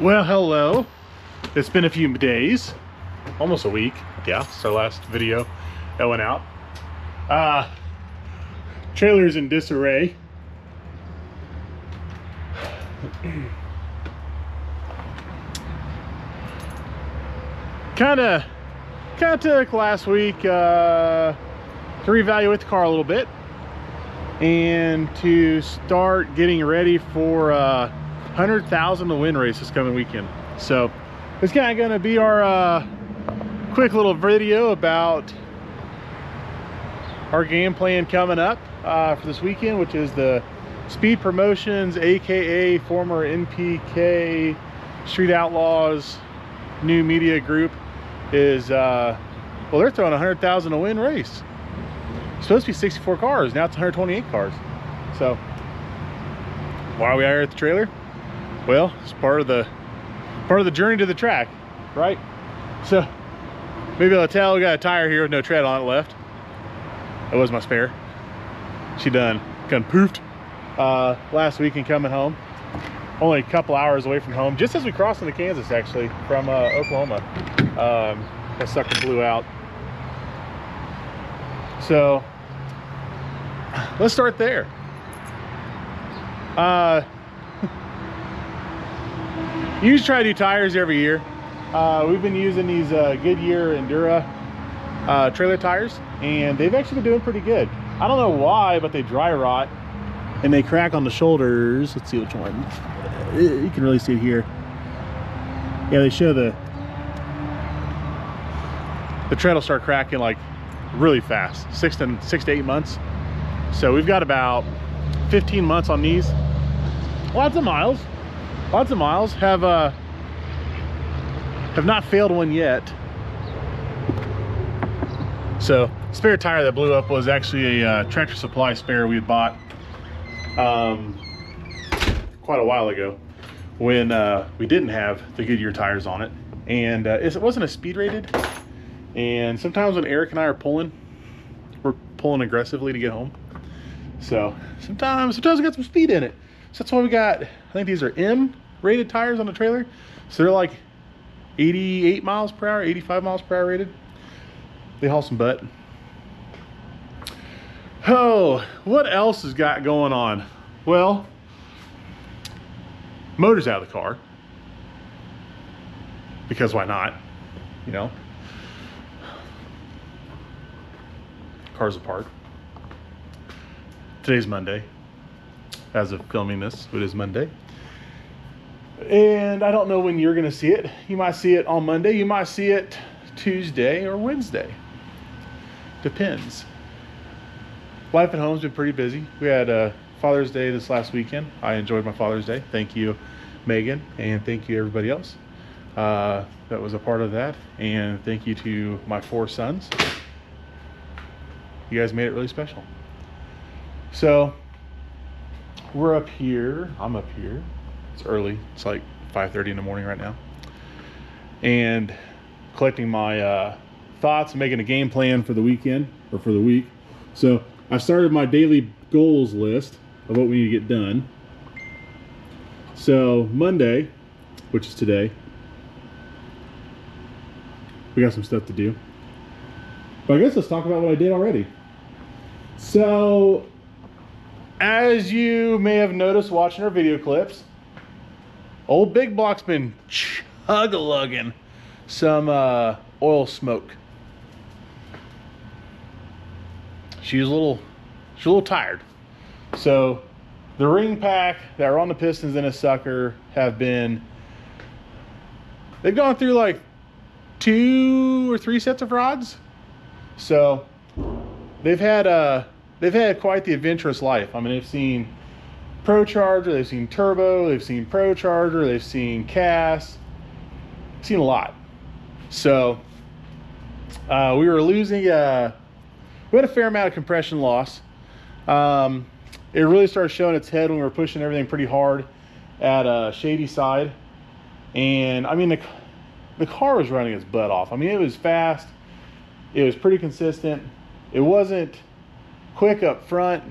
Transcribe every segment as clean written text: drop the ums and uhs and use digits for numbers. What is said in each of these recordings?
Well, hello. It's been a few days, almost a week. Yeah, it's our last video that went out. Trailer's in disarray. Kind of took last week to reevaluate the car a little bit and to start getting ready for 100,000 to win race this coming weekend. So it's kind of going to be our quick little video about our game plan coming up for this weekend, which is the Speed Promotions, aka former NPK Street Outlaws new media group, is well, they're throwing 100,000 to win race. It's supposed to be 64 cars, now it's 128 cars. So why are we out here at the trailer? Well, it's part of the journey to the track, right? So maybe I'll tell, we got a tire here with no tread on it left. That was my spare. She done poofed last weekend coming home. Only a couple hours away from home, just as we crossed into Kansas, actually, from Oklahoma. That sucker blew out. So let's start there. You usually try to do tires every year. We've been using these Goodyear Endura trailer tires, and they've actually been doing pretty good. I don't know why, but they dry rot and they crack on the shoulders. Let's see which one. You can really see it here. Yeah, they show the tread will start cracking like really fast, 6 to 8 months. So we've got about 15 months on these. Lots of miles. Have not failed one yet. So spare tire that blew up was actually a Tractor Supply spare we had bought quite a while ago when we didn't have the Goodyear tires on it, and it wasn't a speed rated. And sometimes when Eric and I are pulling, we're pulling aggressively to get home. So sometimes we got some speed in it. So that's why we got, I think these are M rated tires on the trailer. So they're like 88 miles per hour, 85 miles per hour rated. They haul some butt. Oh, what else has got going on? Well, motor's out of the car. Because why not? You know? Car's apart. Today's Monday. As of filming this, it is Monday. And I don't know when you're going to see it. You might see it on Monday. You might see it Tuesday or Wednesday. Depends. Life at home's been pretty busy. We had Father's Day this last weekend. I enjoyed my Father's Day. Thank you, Megan, and thank you everybody else that was a part of that. And thank you to my 4 sons. You guys made it really special. So we're up here. I'm up here. It's early. It's like 5:30 in the morning right now. And collecting my thoughts and making a game plan for the weekend, or for the week. So I've started my daily goals list of what we need to get done. So Monday, which is today, we got some stuff to do. But I guess let's talk about what I did already. So, as you may have noticed watching our video clips, old Big Block's been chug-a-lugging some oil smoke. She's a little tired. So the ring pack that are on the pistons in a sucker they've gone through like 2 or 3 sets of rods. So they've had quite the adventurous life. I mean, they've seen Pro Charger, they've seen Turbo, they've seen Pro Charger, they've seen Cass, seen a lot. So we were losing, we had a fair amount of compression loss. It really started showing its head when we were pushing everything pretty hard at Shady Side. And I mean, the car was running its butt off. I mean, it was fast. It was pretty consistent. It wasn't quick up front.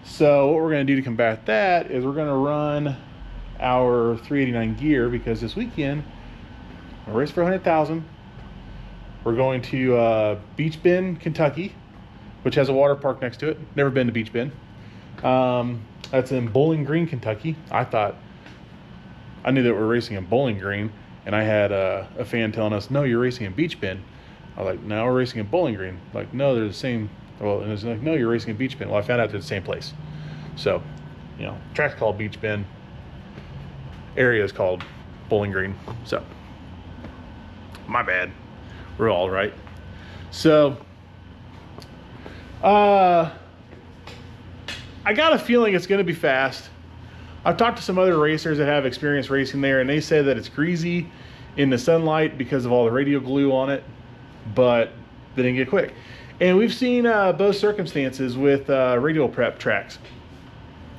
So what we're going to do to combat that is we're going to run our 389 gear, because this weekend we're racing for 100,000. We're going to Beach Bend, Kentucky, which has a water park next to it. Never been to Beach Bend. That's in Bowling Green, Kentucky. I knew that we're racing in Bowling Green, and I had a fan telling us, no, you're racing in Beach Bend. I was like, no, we're racing in Bowling Green. Like, no, they're the same. Well, and it's like, no, you're racing in Beach Bend. Well, I found out they're the same place. So, you know, track's called Beach Bend. Area is called Bowling Green. So, my bad. We're all right. So, I got a feeling it's going to be fast. I've talked to some other racers that have experience racing there, and they say that it's greasy in the sunlight because of all the radial glue on it, but they didn't get quick. And we've seen both circumstances with radial prep tracks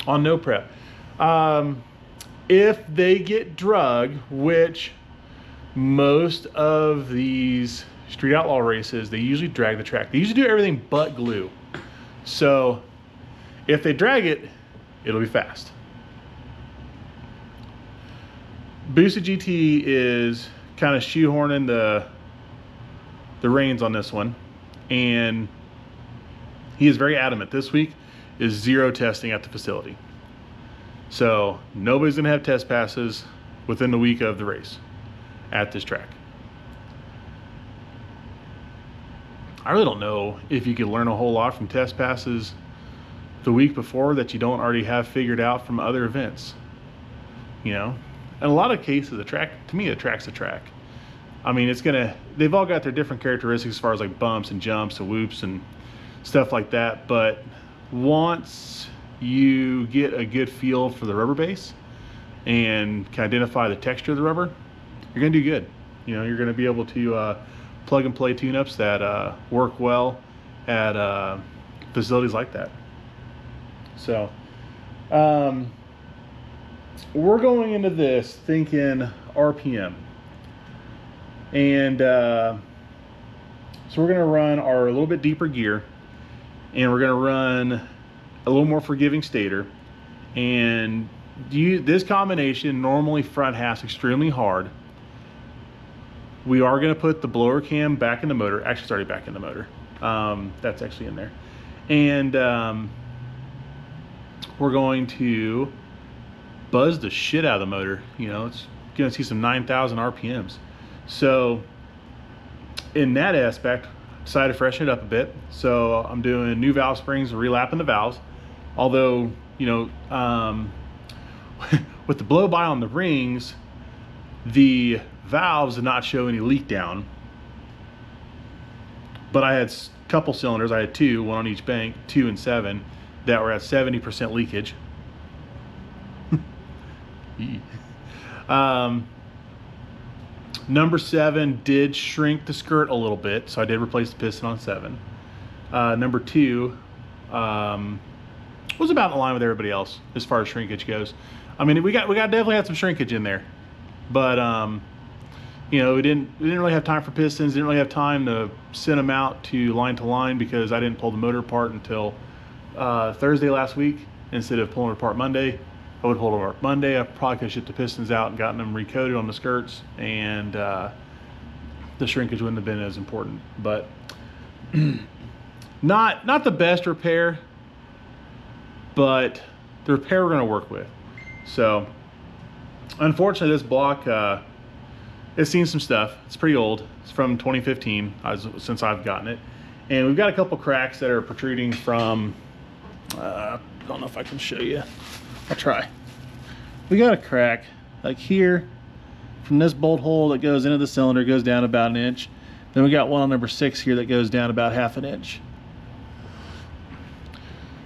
on no prep. If they get drug, which most of these street outlaw races, they usually drag the track. They usually do everything but glue. So if they drag it, it'll be fast. Boosted GT is kind of shoehorning the reins on this one, and he is very adamant this week is zero testing at the facility. So nobody's gonna have test passes within the week of the race at this track. I really don't know if you could learn a whole lot from test passes the week before that you don't already have figured out from other events. You know, in a lot of cases, a track, to me, a track's a track. I mean, they've all got their different characteristics as far as like bumps and jumps and whoops and stuff like that. But once you get a good feel for the rubber base and can identify the texture of the rubber, you're gonna do good. You know, you're gonna be able to plug and play tune-ups that work well at facilities like that. So we're going into this thinking RPM, and so we're going to run our a little bit deeper gear, and we're going to run a little more forgiving stator, and this combination normally front half's extremely hard. We are going to put the blower cam back in the motor. Actually, it's already back in the motor. That's actually in there, and we're going to buzz the shit out of the motor. You know, it's going to see some 9,000 RPMs. So in that aspect, decided to freshen it up a bit. So I'm doing new valve springs, relapping the valves. Although, you know, with the blow by on the rings, the valves did not show any leak down. But I had a couple cylinders. I had two, one on each bank, 2 and 7, that were at 70% leakage. Number 7 did shrink the skirt a little bit, so I did replace the piston on 7. Number 2 was about in line with everybody else as far as shrinkage goes. I mean, we definitely had some shrinkage in there, but you know, we didn't really have time for pistons. Didn't really have time to send them out to line because I didn't pull the motor apart until Thursday last week. Instead of pulling it apart Monday, I would pull it apart Monday. I probably could have shipped the pistons out and gotten them recoated on the skirts, and the shrinkage wouldn't have been as important. But not the best repair, but the repair we're going to work with. So unfortunately, this block it's seen some stuff. It's pretty old. It's from 2015 since I've gotten it, and we've got a couple cracks that are protruding from I don't know if I can show you. I'll try. We got a crack like here from this bolt hole that goes into the cylinder, goes down about 1 inch. Then we got one on number 6 here that goes down about 1/2 inch.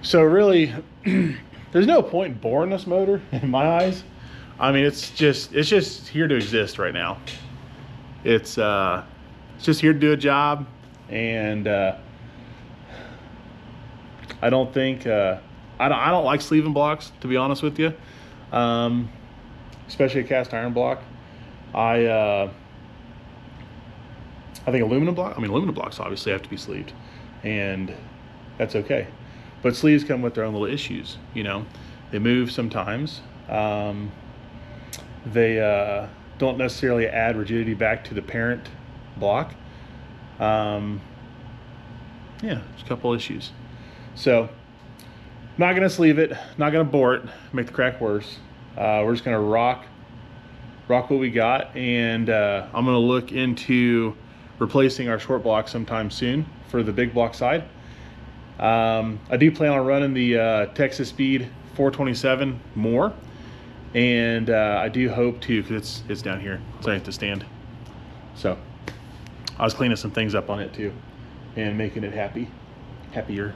So really there's no point in boring this motor in my eyes. I mean, it's just here to exist right now. It's just here to do a job, and I don't think I don't like sleeving blocks, to be honest with you, especially a cast iron block. I think aluminum blocks obviously have to be sleeved, and that's okay. But sleeves come with their own little issues, you know. They move sometimes. they don't necessarily add rigidity back to the parent block. Yeah, there's a couple issues. So not gonna sleeve it, not gonna bore it, make the crack worse. We're just gonna rock what we got, and I'm gonna look into replacing our short block sometime soon for the big block side. I do plan on running the Texas Speed 427 more, and I do hope to, because it's down here, so I have to stand. So I was cleaning some things up on it too and making it happier.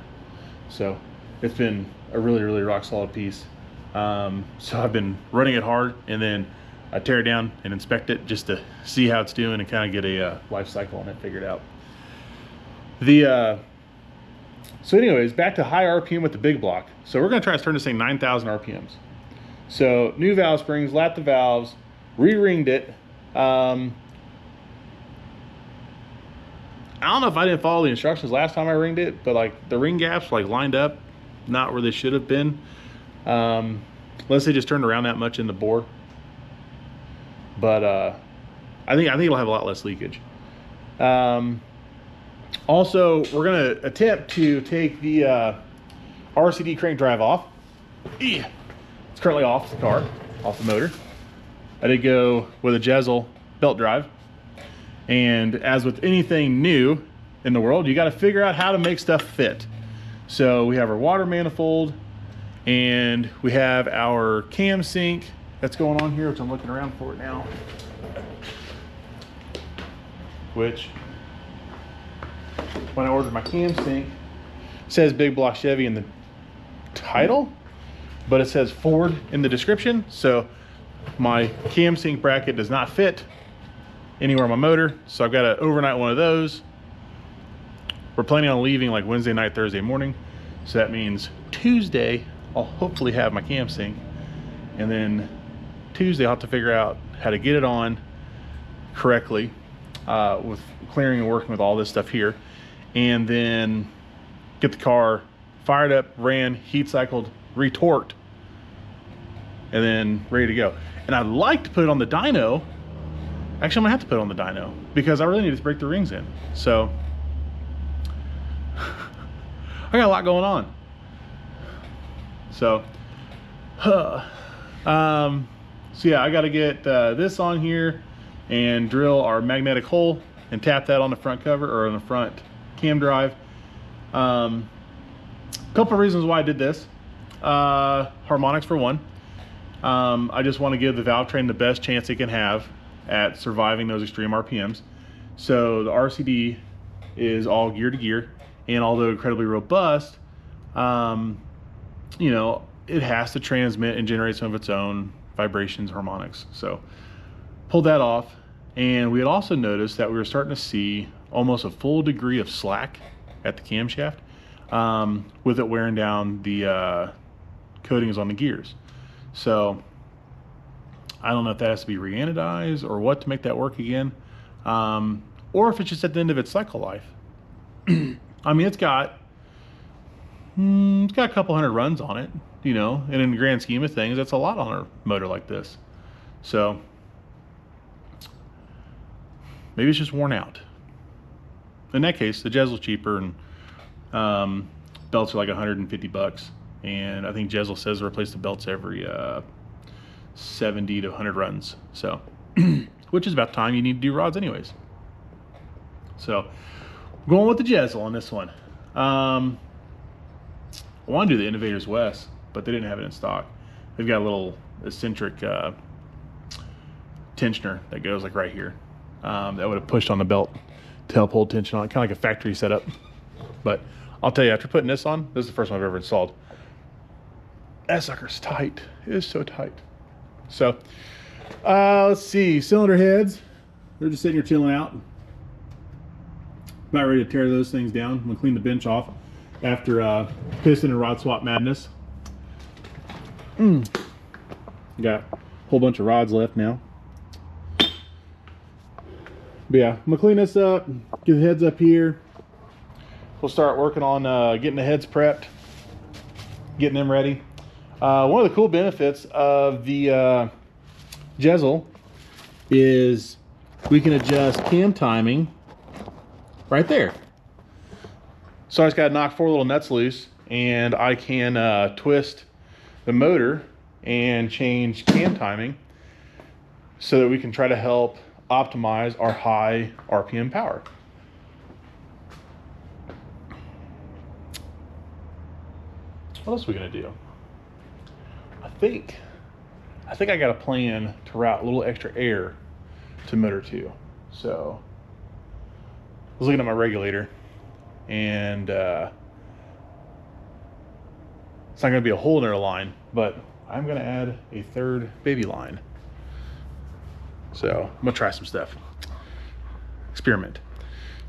So it's been a really rock solid piece. So I've been running it hard, and then I tear it down and inspect it just to see how it's doing and kind of get a life cycle on it figured out. So anyways, back to high RPM with the big block. So we're gonna try to turn this thing 9,000 RPMs. So new valve springs, lapped the valves, re-ringed it. I don't know if I didn't follow the instructions last time I ringed it, but like the ring gaps were like lined up, not where they should have been. Unless they just turned around that much in the bore. But I think it'll have a lot less leakage. Also, we're gonna attempt to take the RCD crank drive off. It's currently off the car, off the motor. I did go with a Jezel belt drive. And as with anything new in the world, you got to figure out how to make stuff fit. So we have our water manifold, and we have our cam sync that's going on here, which I'm looking around for it now. Which, when I ordered my cam sync, it says Big Block Chevy in the title, but it says Ford in the description. So my cam sync bracket does not fit anywhere on my motor, so I've got to overnight one of those. We're planning on leaving like Wednesday night, Thursday morning, so that means Tuesday I'll hopefully have my cam sync, and then Tuesday I'll have to figure out how to get it on correctly with clearing and working with all this stuff here, and then get the car fired up, ran, heat cycled, retorqued, and then ready to go. And I'd like to put it on the dyno. Actually, I'm gonna have to put it on the dyno because I really need to break the rings in. So I got a lot going on. So, so yeah, I got to get this on here and drill our magnetic hole and tap that on the front cover or on the front cam drive. Couple of reasons why I did this. Harmonics for one. I just want to give the valve train the best chance it can have at surviving those extreme RPMs. So the RCD is all gear to gear, and although incredibly robust, you know, it has to transmit and generate some of its own vibrations, harmonics. So pulled that off, and we had also noticed that we were starting to see almost a full degree of slack at the camshaft, with it wearing down the coatings on the gears. So I don't know if that has to be re-anodized or what to make that work again, or if it's just at the end of its cycle life. I mean, it's got a couple hundred runs on it, you know, and in the grand scheme of things, that's a lot on a motor like this. So maybe it's just worn out. In that case, the Jezel's cheaper, and belts are like 150 bucks. And I think Jezel says to replace the belts every 70 to 100 runs. So, which is about time you need to do rods anyways. So, going with the Jezel on this one. I want to do the Innovators West, but they didn't have it in stock. They've got a little eccentric tensioner that goes like right here. That would have pushed on the belt to help hold tension on it, kind of like a factory setup. But I'll tell you, after putting this on, this is the first one I've ever installed. That sucker's tight. It is so tight. So, let's see. Cylinder heads. They're just sitting here chilling out. About ready to tear those things down. I'm going to clean the bench off after piston and rod swap madness. Got a whole bunch of rods left now. But yeah, I'm going to clean this up. Get the heads up here. We'll start working on getting the heads prepped. Getting them ready. One of the cool benefits of the bezel is we can adjust cam timing right there. So I just got to knock 4 little nuts loose, and I can twist the motor and change cam timing so that we can try to help optimize our high RPM power. What else are we gonna do? I think I got a plan to route a little extra air to motor 2. So I was looking at my regulator, and it's not gonna be a whole nother line, but I'm gonna add a 3rd baby line. So I'm gonna try some stuff. Experiment.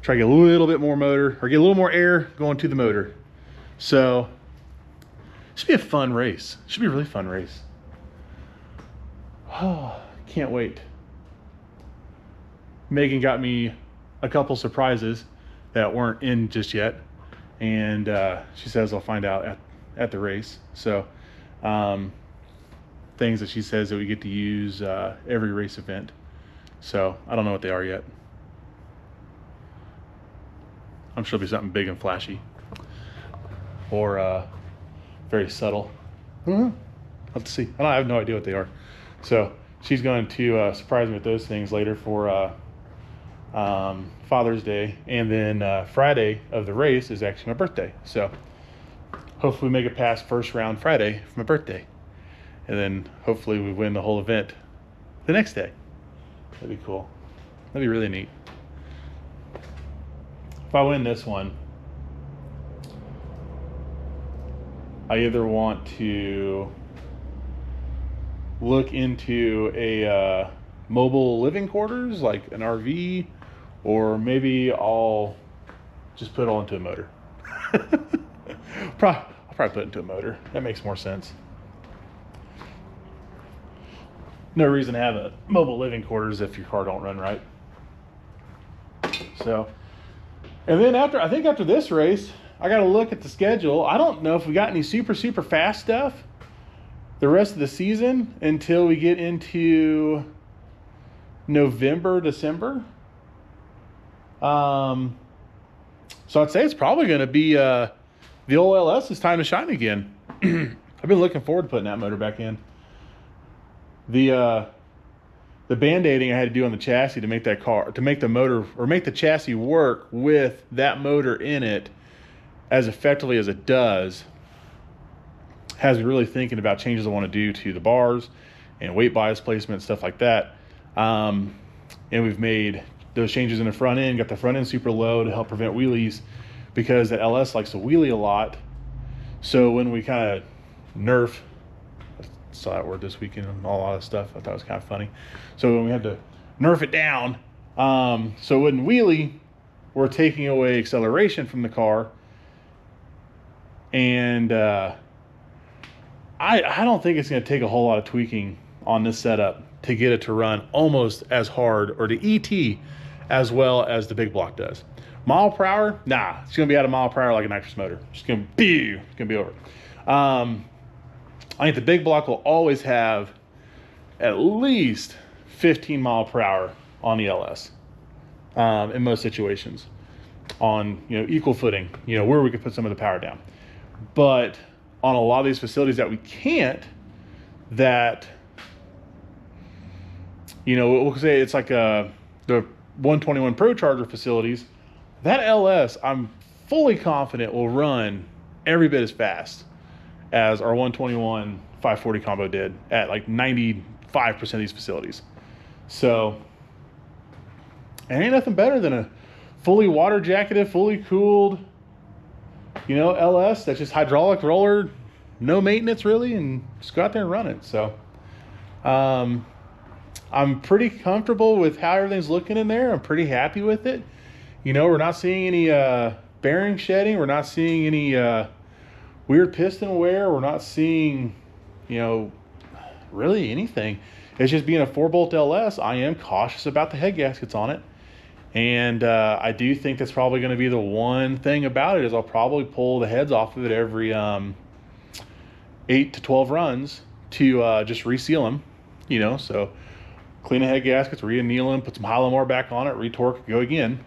Try to get a little bit more motor, or get a little more air going to the motor. So should be a fun race. Should be a really fun race. Oh, can't wait. Megan got me a couple surprises that weren't in just yet, and she says I'll find out at the race. So things that she says that we get to use every race event. So I don't know what they are yet. I'm sure it'll be something big and flashy, or very subtle. I'll have to see. I have no idea what they are. So she's going to surprise me with those things later for Father's Day, and then Friday of the race is actually my birthday. So hopefully we make it past first round Friday for my birthday, and then hopefully we win the whole event the next day. That'd be cool. That'd be really neat. If I win this one, I either want to look into a mobile living quarters, like an RV, or maybe I'll just put it all into a motor. I'll probably put it into a motor. That makes more sense. No reason to have a mobile living quarters if your car don't run right. So, and then I think after this race, I got to look at the schedule. I don't know if we got any super fast stuff the rest of the season until we get into November, December. So I'd say it's probably going to be the old LS is time to shine again. I've been looking forward to putting that motor back in. The band-aiding I had to do on the chassis to make that car, to make the motor, or make the chassis work with that motor in it as effectively as it does, has me really thinking about changes I want to do to the bars and weight bias placement, stuff like that. And we've made those changes in the front end, got the front end super low to help prevent wheelies, because that LS likes to wheelie a lot. So when we kind of nerf, I saw that word this weekend and all that stuff, I thought it was kind of funny. So when we had to nerf it down, so it wouldn't wheelie, we're taking away acceleration from the car. And I don't think it's going to take a whole lot of tweaking on this setup to get it to run almost as hard, or to ET as well as the big block does. Mile per hour, nah, it's going to be at a mile per hour like a nitrous motor. It's going to be over. I think the big block will always have at least 15 mile per hour on the LS in most situations, on equal footing, where we could put some of the power down. But on a lot of these facilities that we can't, that we'll say it's like the 121 Pro Charger facilities, that LS I'm fully confident will run every bit as fast as our 121 540 combo did at like 95% of these facilities. So it ain't nothing better than a fully water jacketed, fully cooled LS that's just hydraulic roller, no maintenance really, and just go out there and run it. So I'm pretty comfortable with how everything's looking in there. I'm pretty happy with it. We're not seeing any bearing shedding. We're not seeing any weird piston wear. We're not seeing, really anything. It's just being a 4-bolt LS, I am cautious about the head gaskets on it. And I do think that's probably going to be the one thing about it, is I'll probably pull the heads off of it every 8 to 12 runs to just reseal them, so clean the head gaskets, re-anneal them, put some hollow more back on it, retorque, go again.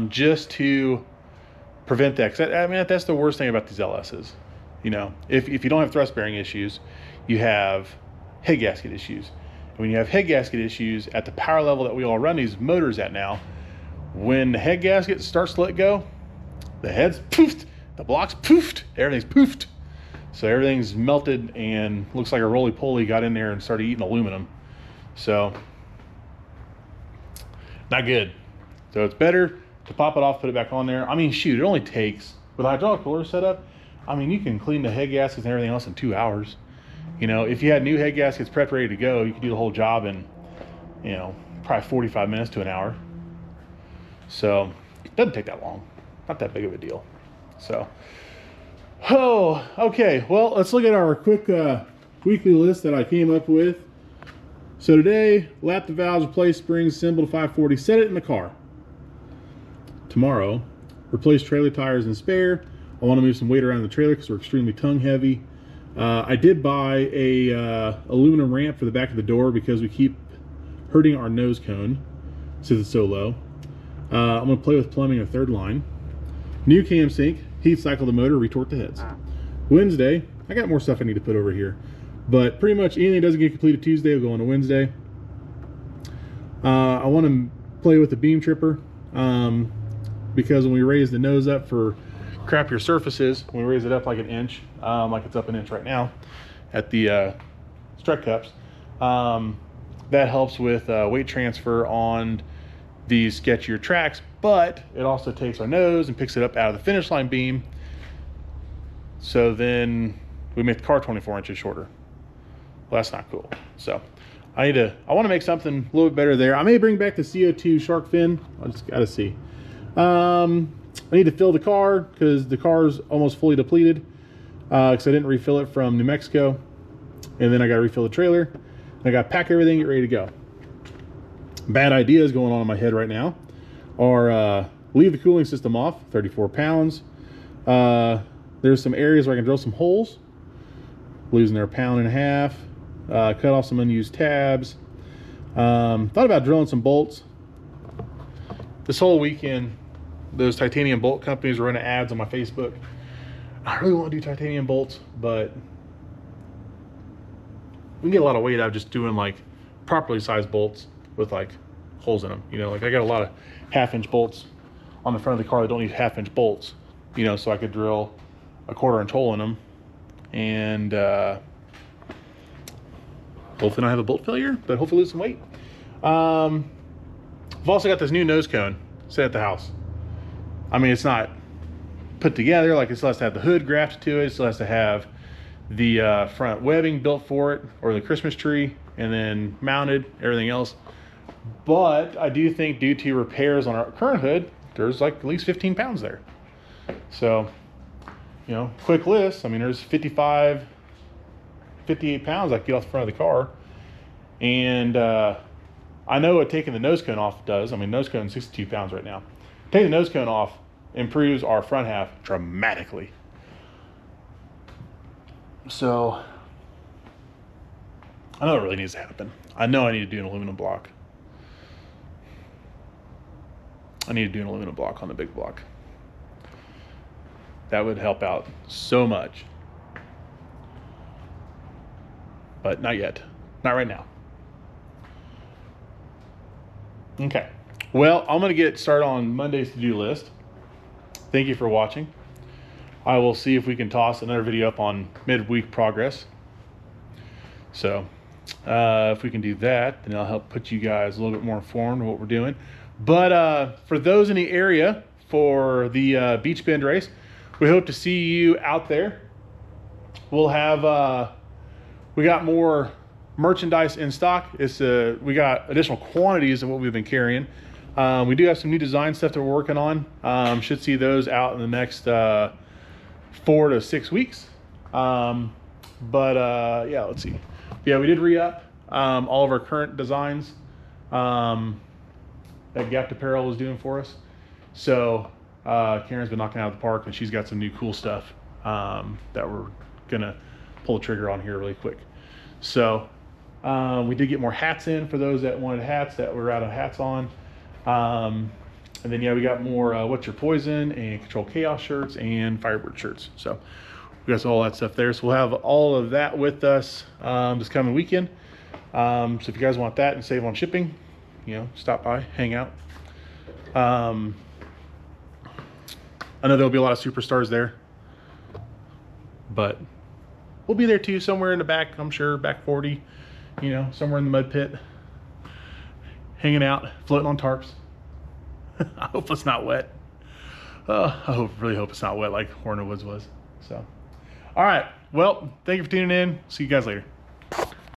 Just to prevent that. 'Cause I mean, that's the worst thing about these LSs. You know, if you don't have thrust bearing issues, you have head gasket issues. And when you have head gasket issues at the power level that we all run these motors at now, when the head gasket starts to let go, the head's poofed, the block's poofed, everything's poofed. So everything's melted and looks like a roly-poly got in there and started eating aluminum. So, not good. So it's better to pop it off, put it back on there. I mean, shoot, it only takes, with a hydraulic roller setup, I mean, you can clean the head gaskets and everything else in 2 hours. You know, if you had new head gaskets prepped, ready to go, you could do the whole job in, you know, probably 45 minutes to an hour. So it doesn't take that long. Not that big of a deal. So, oh, okay. Well, let's look at our quick weekly list that I came up with. So today, lap the valves, replace springs, assemble to 540, set it in the car. Tomorrow, replace trailer tires and spare. I want to move some weight around the trailer because we're extremely tongue heavy. I did buy a aluminum ramp for the back of the door because we keep hurting our nose cone since it's so low. I'm going to play with plumbing a third line. New cam sync, heat cycle the motor, retort the heads. Wednesday, I got more stuff I need to put over here. But pretty much anything that doesn't get completed Tuesday will go on a Wednesday. I want to play with the beam tripper because when we raise the nose up for crappier surfaces, when we raise it up like an inch, like it's up an inch right now at the strut cups, that helps with weight transfer on these sketchier tracks, but it also takes our nose and picks it up out of the finish line beam. So then we make the car 24 inches shorter. Well, that's not cool. So I want to make something a little bit better there. I may bring back the CO2 shark fin. I just got to see. I need to fill the car because the car's almost fully depleted because I didn't refill it from New Mexico. And then I got to refill the trailer. And I got to pack everything, get ready to go. Bad ideas going on in my head right now are leave the cooling system off, 34 pounds. There's some areas where I can drill some holes, losing their 1.5 pounds. Cut off some unused tabs. Thought about drilling some bolts. This whole weekend, those titanium bolt companies were running ads on my Facebook. I really want to do titanium bolts, but we can get a lot of weight out of just doing like properly sized bolts with like holes in them. You know, like I got a lot of 1/2 inch bolts on the front of the car that don't need 1/2 inch bolts, you know, so I could drill a 1/4 inch hole in them and hopefully not have a bolt failure, but hopefully lose some weight. I've also got this new nose cone set at the house. I mean, it's not put together, like it still has to have the hood grafted to it, it still has to have the front webbing built for it, or the Christmas tree, and then mounted, everything else. But I do think due to repairs on our current hood, there's like at least 15 pounds there. So, you know, quick list, I mean, there's 58 pounds I can get off the front of the car. And I know what taking the nose cone off does. I mean, nose cone is 62 pounds right now. Taking the nose cone off improves our front half dramatically. So I know it really needs to happen. I know I need to do an aluminum block. I need to do an aluminum block on the big block. That would help out so much. But not yet. Not right now. Okay. Well, I'm going to get started on Monday's to-do list. Thank you for watching. I will see if we can toss another video up on midweek progress. So if we can do that, then I'll help put you guys a little bit more informed of what we're doing. But for those in the area for the Beach Bend race, we hope to see you out there. We'll have we got more merchandise in stock. We got additional quantities of what we've been carrying. We do have some new design stuff that we're working on. Should see those out in the next 4 to 6 weeks. Yeah, let's see. Yeah, we did re-up all of our current designs that Gapped Apparel is doing for us. So Karen's been knocking out of the park, and she's got some new cool stuff that we're gonna pull the trigger on here really quick. So We did get more hats in for those that wanted hats that we're out of hats on. And then, yeah, we got more What's Your Poison and Control Chaos shirts and Firebird shirts. So we got all that stuff there. So we'll have all of that with us this coming weekend. So if you guys want that and save on shipping, you know, stop by, hang out. I know there'll be a lot of superstars there, but we'll be there too, somewhere in the back, I'm sure, back 40, you know, somewhere in the mud pit, hanging out, floating on tarps. I hope it's not wet. I really hope it's not wet like Horner Woods was. So, all right. Well, thank you for tuning in. See you guys later.